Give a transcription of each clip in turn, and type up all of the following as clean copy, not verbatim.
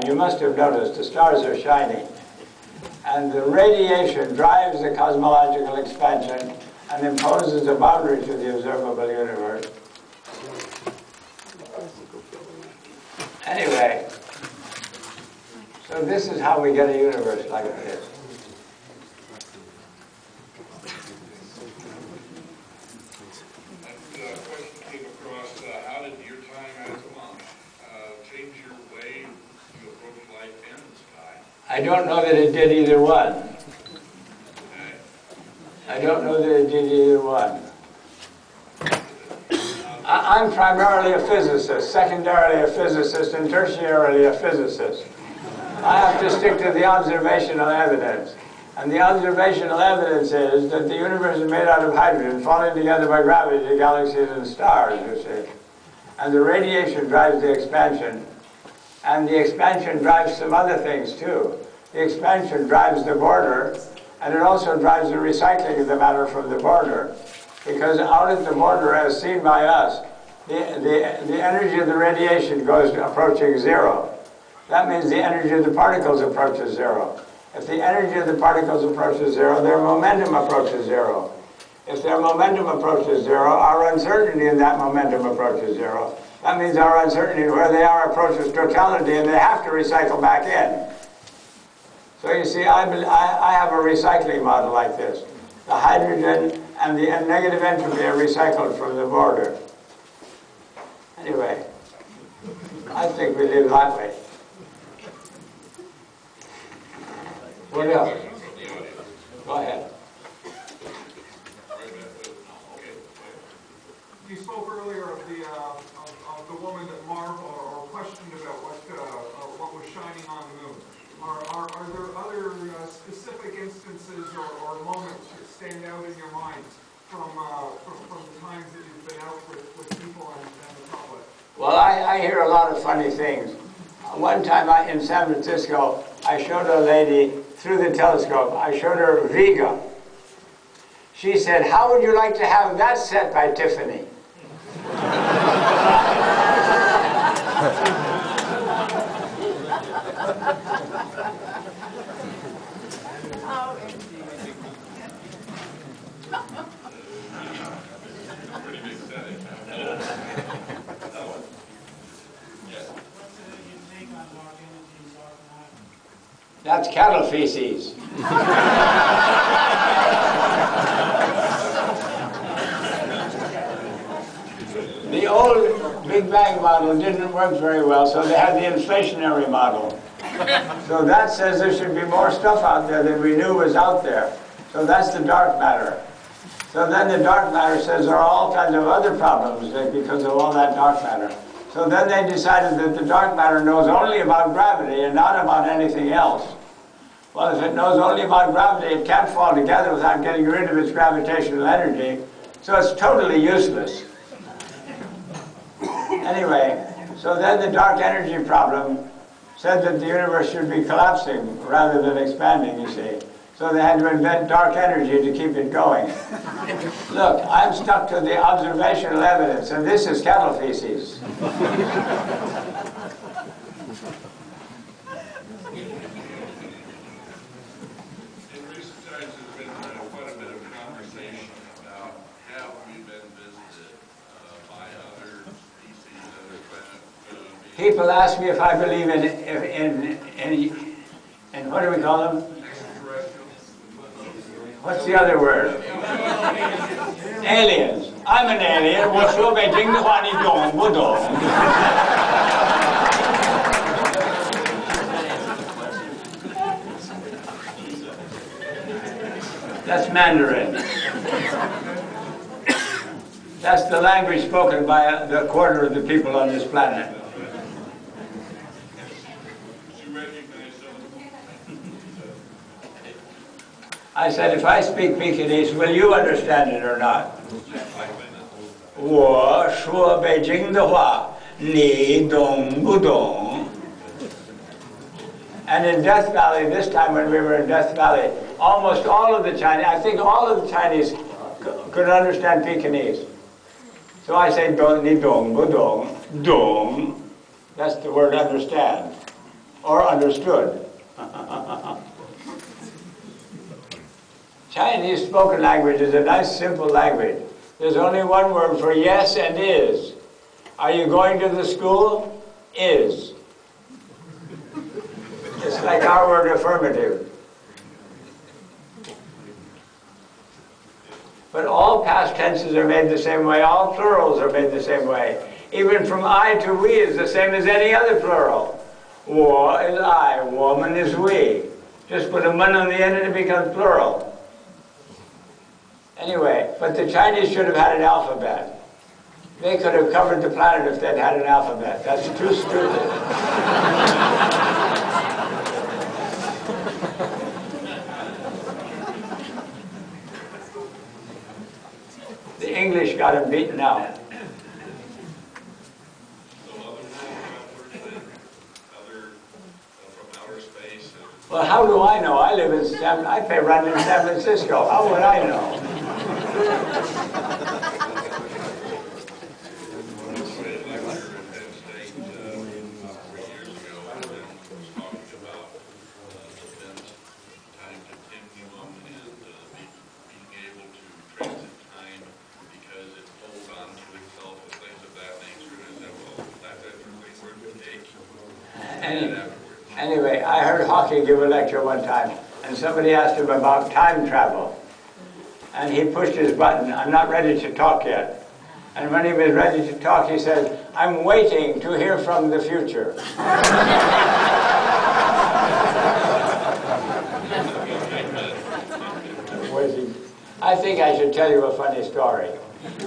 you must have noticed the stars are shining. And the radiation drives the cosmological expansion and imposes a boundary to the observable universe. Anyway, so this is how we get a universe like this. That question came across, how did your time as a monk change your way you approach life and the sky? I don't know that it did either one. I don't know that it did either one. I'm primarily a physicist, secondarily a physicist, and tertiarily a physicist. I have to stick to the observational evidence. And the observational evidence is that the universe is made out of hydrogen, falling together by gravity to galaxies and stars, you see. And the radiation drives the expansion. And the expansion drives some other things, too. The expansion drives the border, and it also drives the recycling of the matter from the border. Because out at the border, as seen by us, the energy of the radiation goes approaching zero. That means the energy of the particles approaches zero. If the energy of the particles approaches zero, their momentum approaches zero. If their momentum approaches zero, our uncertainty in that momentum approaches zero. That means our uncertainty where they are approaches totality, and they have to recycle back in. So you see, I have a recycling model like this. The hydrogen and the negative entropy are recycled from the border. Anyway, I think we live that way. What else? Go ahead. You spoke earlier of the woman that marveled or questioned about what was shining on the moon. Are there other specific instances or moments that stand out in your mind from the times that you've been out with people and the public? Well, I hear a lot of funny things. One time in San Francisco, I showed a lady through the telescope. I showed her Riga. She said, "How would you like to have that set by Tiffany?" That's cattle feces. The old Big Bang model didn't work very well, so they had the inflationary model. So that says there should be more stuff out there than we knew was out there. So that's the dark matter. So then the dark matter says there are all kinds of other problems because of all that dark matter. So then they decided that the dark matter knows only about gravity and not about anything else. Well, if it knows only about gravity, it can't fall together without getting rid of its gravitational energy, so it's totally useless. Anyway, so then the dark energy problem said that the universe should be collapsing rather than expanding, you see. So they had to invent dark energy to keep it going. Look, I'm stuck to the observational evidence, and this is cattle feces. People ask me if I believe in what do we call them? What's the other word? Aliens. I'm an alien. 我说北京的话，你懂不懂? That's Mandarin. That's the language spoken by the quarter of the people on this planet. I said, if I speak Pekingese, will you understand it or not? 我说北京的话，你懂不懂? And in Death Valley, this time when we were in Death Valley, almost all of the Chinese, I think all of the Chinese could understand Pekingese. So I say, 你懂不懂? 懂. That's the word understand. or understood. Chinese spoken language is a nice, simple language. There's only one word for yes and is. Are you going to the school? Is. It's like our word affirmative. But all past tenses are made the same way. All plurals are made the same way. Even from I to we is the same as any other plural. Wo is I, woman is we. Just put a mun on the end and it becomes plural. Anyway, but the Chinese should have had an alphabet. They could have covered the planet if they'd had an alphabet. That's too stupid. The English got him beaten out. Well, how do I know? I live in I pay rent in San Francisco. How would I know? Anyway, I heard Hawking give a lecture one time, and somebody asked him about time travel. And he pushed his button, I'm not ready to talk yet. And when he was ready to talk, he said, I'm waiting to hear from the future. I think I should tell you a funny story.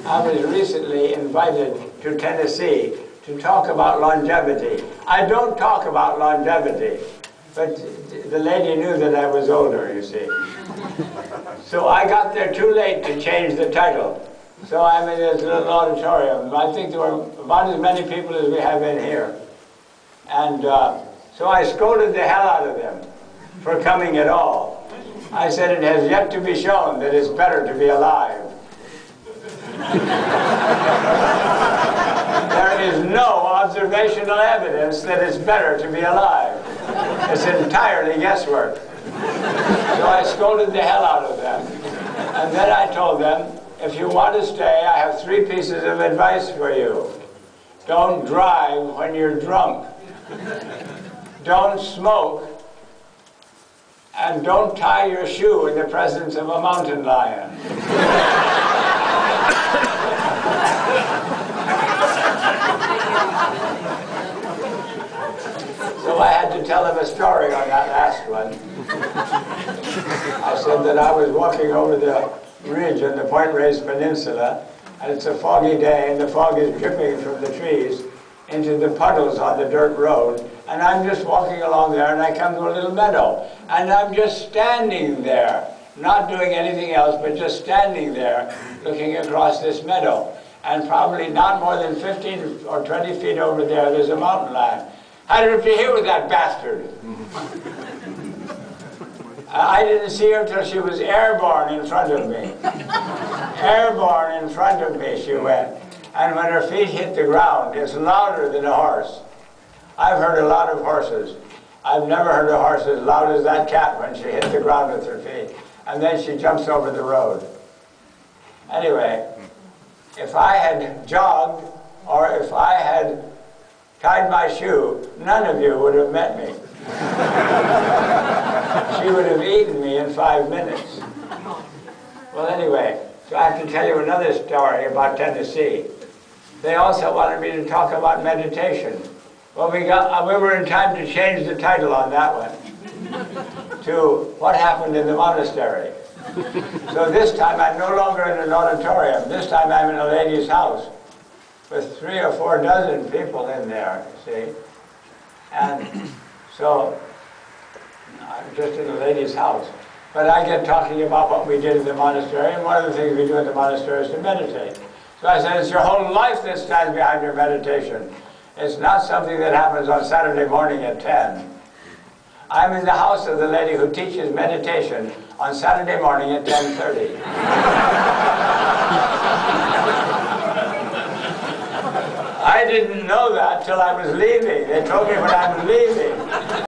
I was recently invited to Tennessee to talk about longevity. I don't talk about longevity, but the lady knew that I was older, you see. So I got there too late to change the title. So I'm in this little auditorium. I think there were about as many people as we have in here. And so I scolded the hell out of them for coming at all. I said, it has yet to be shown that it's better to be alive. There is no observational evidence that it's better to be alive. It's entirely guesswork. So I scolded the hell out of them. And then I told them, if you want to stay, I have 3 pieces of advice for you. Don't drive when you're drunk. Don't smoke. And don't tie your shoe in the presence of a mountain lion. So I had to tell him a story on that last one. I said that I was walking over the ridge on the Point Reyes Peninsula, and it's a foggy day, and the fog is dripping from the trees into the puddles on the dirt road, and I'm just walking along there, and I come to a little meadow, and I'm just standing there, not doing anything else, but just standing there, looking across this meadow. And probably not more than 15 or 20 feet over there, there's a mountain lion. How did you hear with that bastard? I didn't see her until she was airborne in front of me. Airborne in front of me, she went. And when her feet hit the ground, it's louder than a horse. I've heard a lot of horses. I've never heard a horse as loud as that cat when she hit the ground with her feet. And then she jumps over the road. Anyway, if I had jogged or if I had tied my shoe, none of you would have met me. She would have eaten me in 5 minutes. Well, anyway, so I have to tell you another story about Tennessee. They also wanted me to talk about meditation. Well, we were in time to change the title on that one to What Happened in the Monastery. So this time I'm no longer in an auditorium. This time I'm in a lady's house with 3 or 4 dozen people in there, see? And so I'm just in a lady's house. But I get talking about what we did in the monastery, and one of the things we do in the monastery is to meditate. So I said, it's your whole life that stands behind your meditation. It's not something that happens on Saturday morning at 10. I'm in the house of the lady who teaches meditation on Saturday morning at 10:30. I didn't know that till I was leaving. They told me when I was leaving.